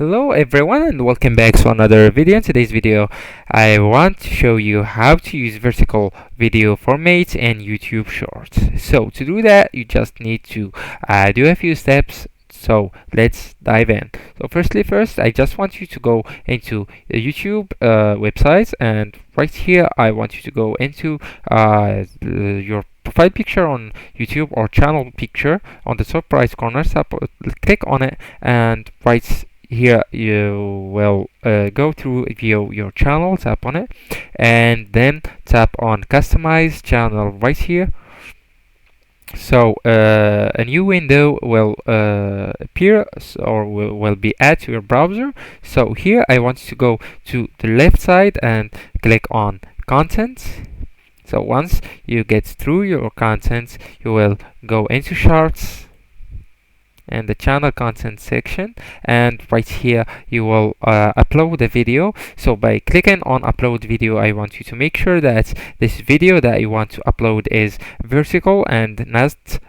Hello everyone and welcome back to another video. In today's video I want to show you how to use vertical video formats in YouTube Shorts. So to do that you just need to do a few steps. So let's dive in. So first I just want you to go into the YouTube website, and right here I want you to go into your profile picture on YouTube or channel picture on the top right corner. Click on it, and right here you will go through view your channel, tap on it, and then tap on customize channel right here. So a new window will appear or will be added to your browser. So here I want you to go to the left side and click on content. So once you get through your content, you will go into Shorts and the channel content section, and right here you will upload the video. So by clicking on upload video, I want you to make sure that this video that you want to upload is vertical and not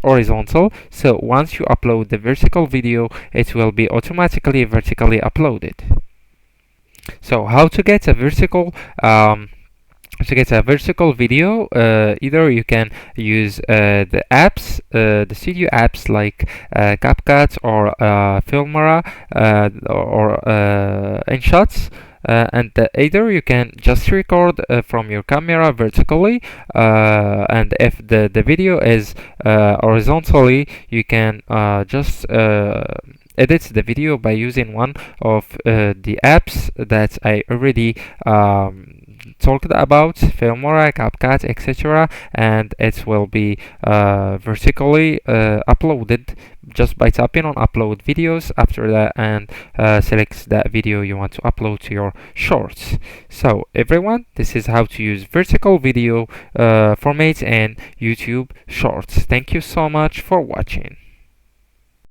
horizontal. So once you upload the vertical video, it will be automatically vertically uploaded. So how to get a vertical video, either you can use the apps, the studio apps like CapCut or Filmora or InShots, and either you can just record from your camera vertically, and if the video is horizontally, you can just edit the video by using one of the apps that I already talked about, Filmora, CapCut, etc., and it will be vertically uploaded just by tapping on upload videos after that, and select that video you want to upload to your shorts. So everyone, this is how to use vertical video formats in YouTube Shorts. Thank you so much for watching.